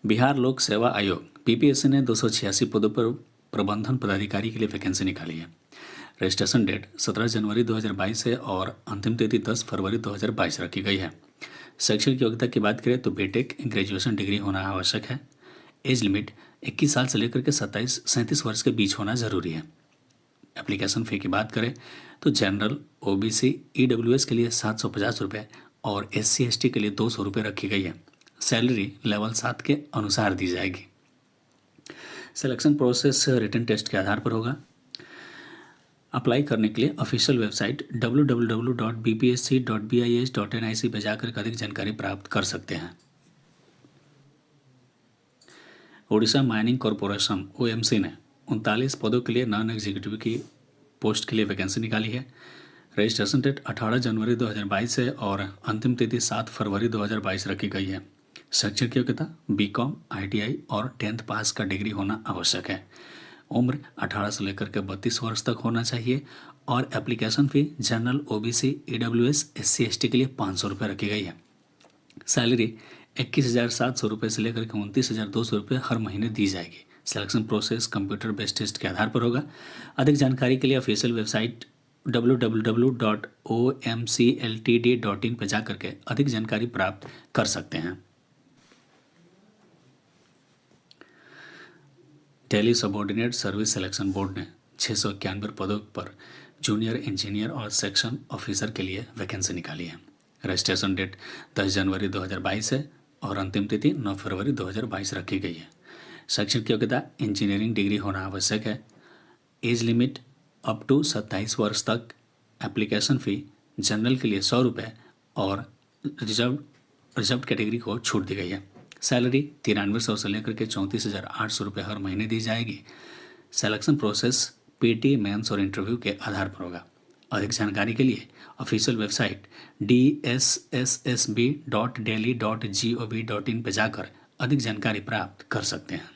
बिहार लोक सेवा आयोग बीपीएससी ने 286 पदों पर प्रबंधन पदाधिकारी के लिए वैकेंसी निकाली है। रजिस्ट्रेशन डेट 17 जनवरी 2022 है और अंतिम तिथि 10 फरवरी 2022 रखी गई है। शैक्षणिक योग्यता की बात करें तो बीटेक ग्रेजुएशन डिग्री होना आवश्यक है। एज लिमिट 21 साल से लेकर के 37 वर्ष के बीच होना जरूरी है। एप्लीकेशन फ़ी की बात करें तो जनरल, ओबीसी, ईडब्ल्यूएस के लिए 750 रुपये और SC/ST के लिए 200 रुपये रखी गई है। सैलरी लेवल 7 के अनुसार दी जाएगी। सिलेक्शन प्रोसेस रिटन टेस्ट के आधार पर होगा। अप्लाई करने के लिए ऑफिशियल वेबसाइट www.bpsc.bis.nic पर जाकर अधिक जानकारी प्राप्त कर सकते हैं। उड़ीसा माइनिंग कॉरपोरेशन OMC ने 39 पदों के लिए नॉन एग्जीक्यूटिव की पोस्ट के लिए वैकेंसी निकाली है। रजिस्ट्रेशन डेट 18 जनवरी 2022 है और अंतिम तिथि 7 फरवरी 2022 रखी गई है। शैक्षणिक योग्यता BCom, ITI और 10th पास का डिग्री होना आवश्यक है। उम्र 18 से लेकर के 32 वर्ष तक होना चाहिए और application fee general, OBC, EWS, SC/ST के लिए 500 रुपये रखी गई है। सैलरी 21,700 रुपये से लेकर के 29,200 रुपये हर महीने दी जाएगी। Selection process computer based test के आधार पर होगा। अधिक जानकारी के लिए ऑफिशियल वेबसाइट www.omcltd.in पर जाकर के अधिक जानकारी प्राप्त कर सकते हैं। Delhi subordinate service selection board ने 691 पदों पर जूनियर इंजीनियर और सेक्शन ऑफिसर के लिए वैकेंसी निकाली है। रजिस्ट्रेशन डेट 10 जनवरी 2022 है और अंतिम तिथि 9 फरवरी 2022 रखी गई है। शैक्षणिक योग्यता इंजीनियरिंग डिग्री होना आवश्यक है। एज लिमिट अप टू 27 वर्ष तक। एप्लीकेशन फ़ी जनरल के लिए 100 रुपये और रिजर्व कैटेगरी को छूट दी गई है। सैलरी 9300 से लेकर के 34,800 रुपये हर महीने दी जाएगी। सिलेक्शन प्रोसेस PT, मेंस और इंटरव्यू के आधार पर होगा। अधिक जानकारी के लिए ऑफिशियल वेबसाइट dssb.delhi.gov.in पर जाकर अधिक जानकारी प्राप्त कर सकते हैं।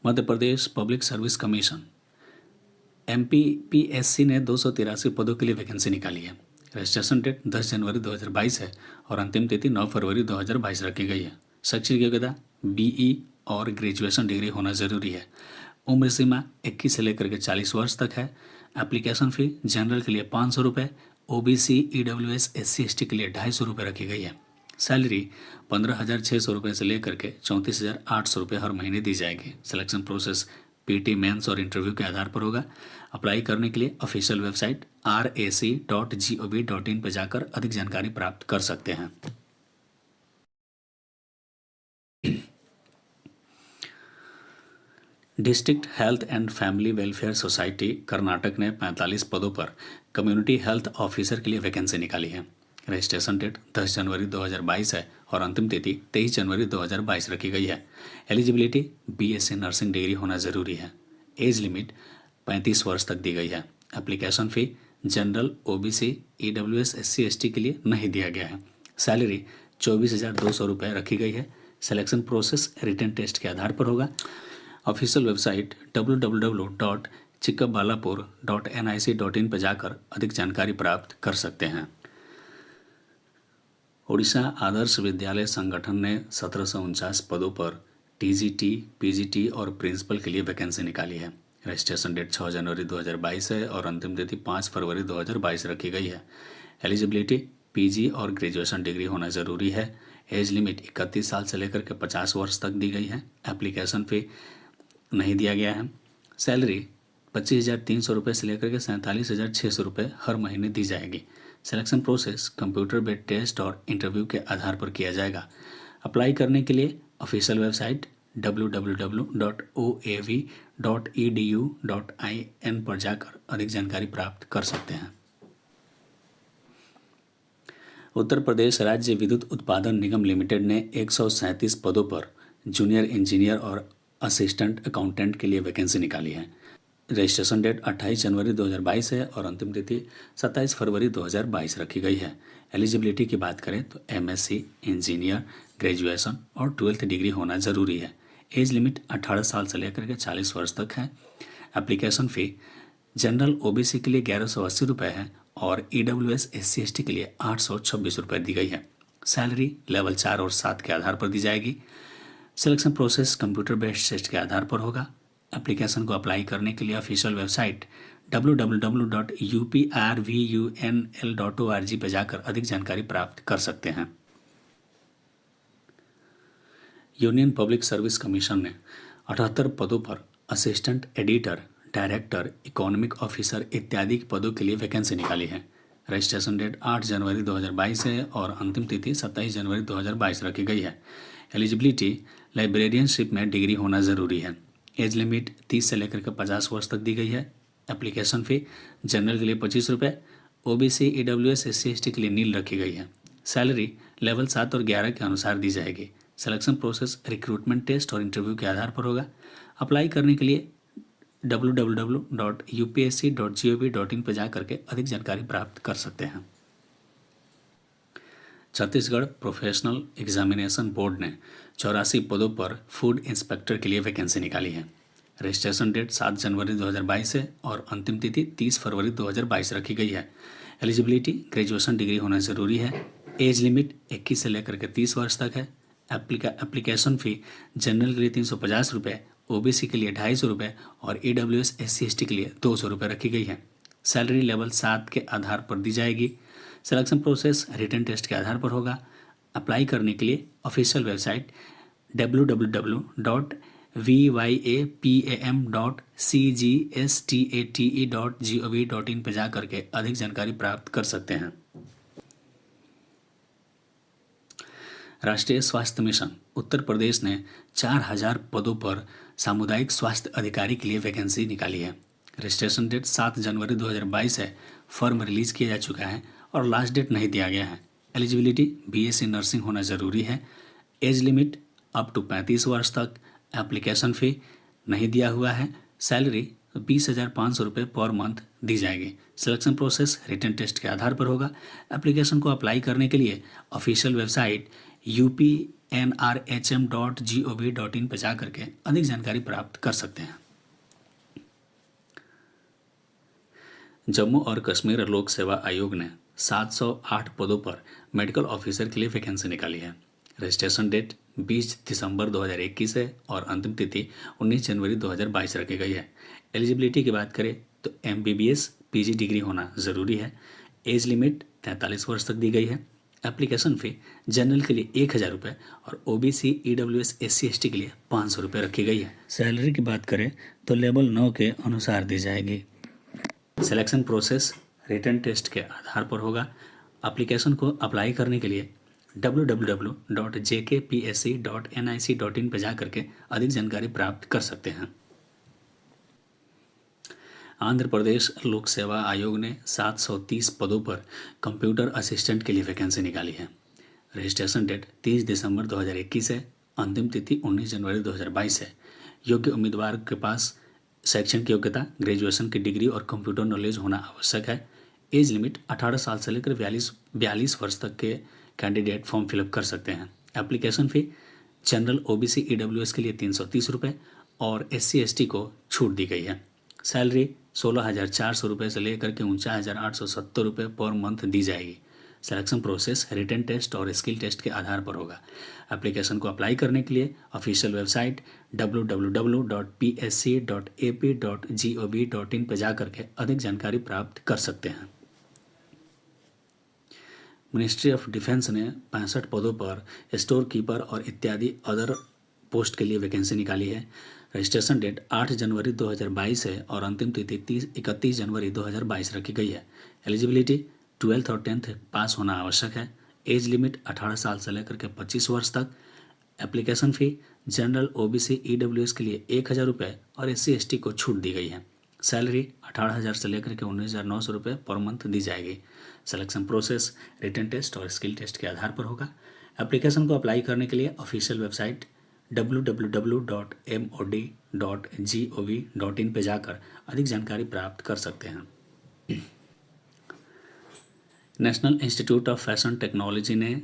Madhya Pradesh public service commission MPPSC ने 283 पदों के लिए वैकेंसी निकाली है। रजिस्ट्रेशन डेट 10 जनवरी 2022 है और अंतिम तिथि 9 फरवरी 2022 रखी गई है। शैक्षणिक योग्यता BE और ग्रेजुएशन डिग्री होना जरूरी है। उम्र सीमा 21 से लेकर के 40 वर्ष तक है। एप्लीकेशन फ़ी जनरल के लिए 500 रुपये, OBC, EWS, SC/ST के लिए 250 रुपये रखी गई है। सैलरी 15,600 रुपये से लेकर के 34,800 रुपये हर महीने दी जाएगी। सिलेक्शन प्रोसेस PT, मेंस और इंटरव्यू के आधार पर होगा। अप्लाई करने के लिए ऑफिशियल वेबसाइट rac.gov.in पर जाकर अधिक जानकारी प्राप्त कर सकते हैं। District health and family welfare society Karnataka ने 45 पदों पर कम्युनिटी हेल्थ ऑफिसर के लिए वैकेंसी निकाली है। रजिस्ट्रेशन डेट 10 जनवरी 2022 है और अंतिम तिथि 23 जनवरी 2022 रखी गई है। एलिजिबिलिटी BSc नर्सिंग डिग्री होना जरूरी है। एज लिमिट 35 वर्ष तक दी गई है। Application fee general, OBC, EWS, SC/ST के लिए नहीं दिया गया है। सैलरी 24,200 रुपये रखी गई है। सिलेक्शन प्रोसेस रिटन टेस्ट के आधार पर होगा। ऑफिशियल वेबसाइट www.chikkaballapur.nic.in पर जाकर अधिक जानकारी प्राप्त कर सकते हैं। उड़ीसा आदर्श विद्यालय संगठन ने 1749 पदों पर TGT, PGT और प्रिंसिपल के लिए वैकेंसी निकाली है। रजिस्ट्रेशन डेट 6 जनवरी 2022 है और अंतिम तिथि 5 फरवरी 2022 रखी गई है। एलिजिबिलिटी PG और ग्रेजुएशन डिग्री होना ज़रूरी है। एज लिमिट 31 साल से लेकर के 50 वर्ष तक दी गई है। एप्लीकेशन फ़ी नहीं दिया गया है। सैलरी 25,300 रुपये से लेकर के 47,600 रुपये हर महीने दी जाएगी। Selection process computer based test और इंटरव्यू के आधार पर किया जाएगा। अप्लाई करने के लिए ऑफिशियल वेबसाइट www.oav.edu.in पर जाकर अधिक जानकारी प्राप्त कर सकते हैं। उत्तर प्रदेश राज्य विद्युत उत्पादन निगम लिमिटेड ने 137 पदों पर जूनियर इंजीनियर और असिस्टेंट अकाउंटेंट के लिए वैकेंसी निकाली है। रजिस्ट्रेशन डेट 28 जनवरी 2022 है और अंतिम तिथि 27 फरवरी 2022 रखी गई है। एलिजिबिलिटी की बात करें तो MSc, इंजीनियर, ग्रेजुएशन और 12th डिग्री होना ज़रूरी है। एज लिमिट 18 साल से लेकर के 40 वर्ष तक है। एप्लीकेशन फ़ी जनरल, OBC के लिए 1180 रुपये है और EWS, SC/ST के लिए 826 रुपये दी गई है। सैलरी लेवल 4 और 7 के आधार पर दी जाएगी। Selection process computer based test के आधार पर होगा। एप्लीकेशन को अप्लाई करने के लिए ऑफिशियल वेबसाइट www.uprvunl.org पर जाकर अधिक जानकारी प्राप्त कर सकते हैं। यूनियन पब्लिक सर्विस कमीशन ने 78 पदों पर assistant editor, director, economic officer इत्यादि के पदों के लिए वैकेंसी निकाली है। रजिस्ट्रेशन डेट 8 जनवरी 2022 है और अंतिम तिथि 27 जनवरी 2022 रखी गई है। एलिजिबिलिटी लाइब्रेरियनशिप में डिग्री होना ज़रूरी है। एज लिमिट 30 से लेकर के 50 वर्ष तक दी गई है। एप्लीकेशन फ़ी जनरल के लिए 25 रुपये, OBC, EWS, SC ST के लिए नील रखी गई है। सैलरी लेवल 7 और 11 के अनुसार दी जाएगी। सिलेक्शन प्रोसेस रिक्रूटमेंट टेस्ट और इंटरव्यू के आधार पर होगा। अप्लाई करने के लिए www.upsc.gov.in पर जा करके अधिक जानकारी प्राप्त कर सकते हैं। छत्तीसगढ़ प्रोफेशनल एग्जामिनेशन बोर्ड ने 84 पदों पर फूड इंस्पेक्टर के लिए वैकेंसी निकाली है। रजिस्ट्रेशन डेट 7 जनवरी 2022 है और अंतिम तिथि 30 फरवरी 2022 रखी गई है। एलिजिबिलिटी ग्रेजुएशन डिग्री होना ज़रूरी है। एज लिमिट 21 से लेकर के 30 वर्ष तक है। एप्लीकेशन फ़ी जनरल के लिए 350 रुपये, OBC के लिए 250 रुपये और EWS, SC ST के लिए 200 रुपये रखी गई है। सैलरी लेवल 7 के आधार पर दी जाएगी। सिलेक्शन प्रोसेस रिटन टेस्ट के आधार पर होगा। अप्लाई करने के लिए ऑफिशियल वेबसाइट www.vyapam.cgstate.gov.in पर जा करके अधिक जानकारी प्राप्त कर सकते हैं। राष्ट्रीय स्वास्थ्य मिशन उत्तर प्रदेश ने 4000 पदों पर सामुदायिक स्वास्थ्य अधिकारी के लिए वैकेंसी निकाली है। रजिस्ट्रेशन डेट 7 जनवरी 2022 है। फॉर्म रिलीज किया जा चुका है और लास्ट डेट नहीं दिया गया है। एलिजिबिलिटी BSc नर्सिंग होना ज़रूरी है। एज लिमिट अप टू 35 वर्ष तक। एप्लीकेशन फ़ी नहीं दिया हुआ है। सैलरी 20,500 रुपये पर मंथ दी जाएगी। सिलेक्शन प्रोसेस रिटन टेस्ट के आधार पर होगा। एप्लीकेशन को अप्लाई करने के लिए ऑफिशियल वेबसाइट upnrhm.gov.in पर जा करके अधिक जानकारी प्राप्त कर सकते हैं। जम्मू और कश्मीर लोक सेवा आयोग ने 708 पदों पर मेडिकल ऑफिसर के लिए वैकेंसी निकाली है। रजिस्ट्रेशन डेट 20 दिसंबर 2021 है और अंतिम तिथि 19 जनवरी 2022 रखी गई है। एलिजिबिलिटी की बात करें तो MBBS PG डिग्री होना ज़रूरी है। एज लिमिट 43 वर्ष तक दी गई है। एप्लीकेशन फ़ी जनरल के लिए 1000 रुपये और OBC, EWS, SC ST के लिए 500 रुपये रखी गई है। सैलरी की बात करें तो लेवल 9 के अनुसार दी जाएगी। सिलेक्शन प्रोसेस रिटन टेस्ट के आधार पर होगा। एप्लीकेशन को अप्लाई करने के लिए www.jkpsc.nic.in पर जा करके अधिक जानकारी प्राप्त कर सकते हैं। आंध्र प्रदेश लोक सेवा आयोग ने 730 पदों पर कंप्यूटर असिस्टेंट के लिए वैकेंसी निकाली है। रजिस्ट्रेशन डेट 30 दिसंबर 2021 है। अंतिम तिथि 19 जनवरी 2022 है। योग्य उम्मीदवार के पास शैक्षणिक योग्यता, ग्रेजुएशन की डिग्री और कंप्यूटर नॉलेज होना आवश्यक है। एज लिमिट 18 साल से लेकर 42 वर्ष तक के कैंडिडेट फॉर्म फिलअप कर सकते हैं। Application fee general, OBC, EWS के लिए 330 रुपये और SC ST को छूट दी गई है। सैलरी 16,400 रुपये से लेकर के 49,870 रुपये पर मंथ दी जाएगी। सिलेक्शन प्रोसेस रिटन टेस्ट और स्किल टेस्ट के आधार पर होगा। एप्लीकेशन को अप्लाई करने के लिए ऑफिशियल वेबसाइट www.psc.ap.gov.in पर जा करके अधिक जानकारी प्राप्त कर सकते हैं। मिनिस्ट्री ऑफ डिफेंस ने 65 पदों पर स्टोर कीपर और इत्यादि अदर पोस्ट के लिए वैकेंसी निकाली है। रजिस्ट्रेशन डेट 8 जनवरी 2022 है और अंतिम तिथि 31 जनवरी 2022 रखी गई है। एलिजिबिलिटी 12th और 10th पास होना आवश्यक है। एज लिमिट 18 साल से लेकर के 25 वर्ष तक। Application fee general, OBC, EWS के लिए 1000 रुपये और SC ST को छूट दी गई है। सैलरी 18,000 से लेकर के 19,900 रुपये पर मंथ दी जाएगी। सिलेक्शन प्रोसेस रिटन टेस्ट और स्किल टेस्ट के आधार पर होगा। एप्लीकेशन को अप्लाई करने के लिए ऑफिशियल वेबसाइट www.mod.gov.in पर जाकर अधिक जानकारी प्राप्त कर सकते हैं। National institute of fashion technology ने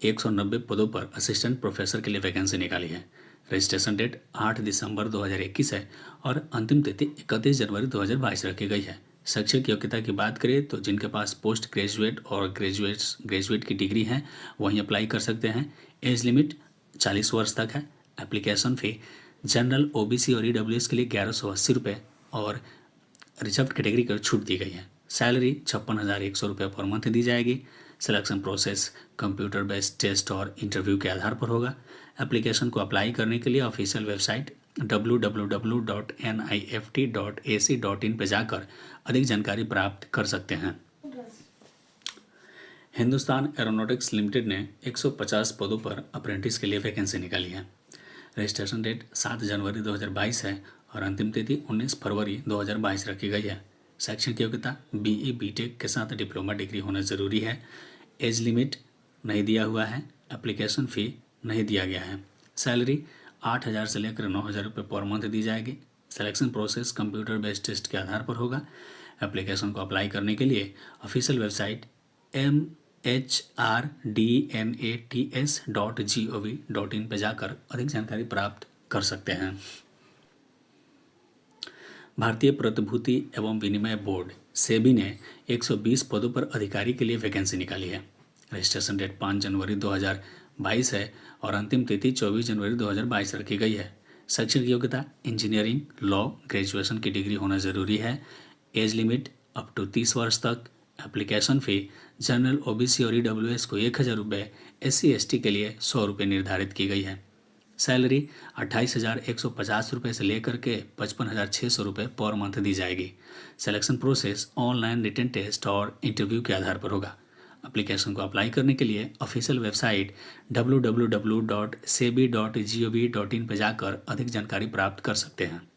190 पदों पर असिस्टेंट प्रोफेसर के लिए वैकेंसी निकाली है। रजिस्ट्रेशन डेट 8 दिसंबर 2021 है और अंतिम तिथि 31 जनवरी 2022 रखी गई है। शैक्षिक योग्यता की बात करें तो जिनके पास पोस्ट ग्रेजुएट और ग्रेजुएट की डिग्री है वहीं अप्लाई कर सकते हैं। एज लिमिट 40 वर्ष तक है। एप्लीकेशन फ़ी जनरल, ओबीसी और ईडब्ल्यूएस के लिए 1180 रुपये और रिजर्व कैटेगरी को छूट दी गई है। सैलरी 56,100 रुपये पर मंथ दी जाएगी। Selection process computer based test और इंटरव्यू के आधार पर होगा। एप्लीकेशन को अप्लाई करने के लिए ऑफिशियल वेबसाइट www.nifty.ac.in पर जाकर अधिक जानकारी प्राप्त कर सकते हैं। हिंदुस्तान एरोनॉटिक्स लिमिटेड ने 150 पदों पर अप्रेंटिस के लिए वैकेंसी निकाली है। रजिस्ट्रेशन डेट 7 जनवरी 2022 है और अंतिम तिथि 19 फरवरी 2022 रखी गई है। शैक्षणिक योग्यता बीई बीटेक के साथ डिप्लोमा डिग्री होना ज़रूरी है। एज लिमिट नहीं दिया हुआ है। एप्लीकेशन फ़ी नहीं दिया गया है। सैलरी 8,000 से लेकर 9,000 रुपये पर मंथ दी जाएगी। Selection process computer based test के आधार पर होगा। एप्लीकेशन को अप्लाई करने के लिए ऑफिशियल वेबसाइट mhrDNATS.gov.in पर जाकर अधिक जानकारी प्राप्त कर सकते हैं। भारतीय प्रतिभूति एवं विनिमय बोर्ड सेबी ने 120 पदों पर अधिकारी के लिए वैकेंसी निकाली है। रजिस्ट्रेशन डेट 5 जनवरी 2022 है और अंतिम तिथि 24 जनवरी 2022 रखी गई है। शैक्षणिक योग्यता इंजीनियरिंग, लॉ, ग्रेजुएशन की डिग्री होना ज़रूरी है। एज लिमिट अप टू 30 वर्ष तक। एप्लीकेशन फ़ी जनरल, ओबीसी और ईडब्ल्यूएस को 1,000 रुपये, SC ST के लिए 100 रुपये निर्धारित की गई है। सैलरी 28,150 रुपये से लेकर के 55,600 रुपये पर मंथ दी जाएगी। Selection process online written test और इंटरव्यू के आधार पर होगा। एप्लीकेशन को अप्लाई करने के लिए ऑफिशियल वेबसाइट www.sebi.gov.in पर जाकर अधिक जानकारी प्राप्त कर सकते हैं।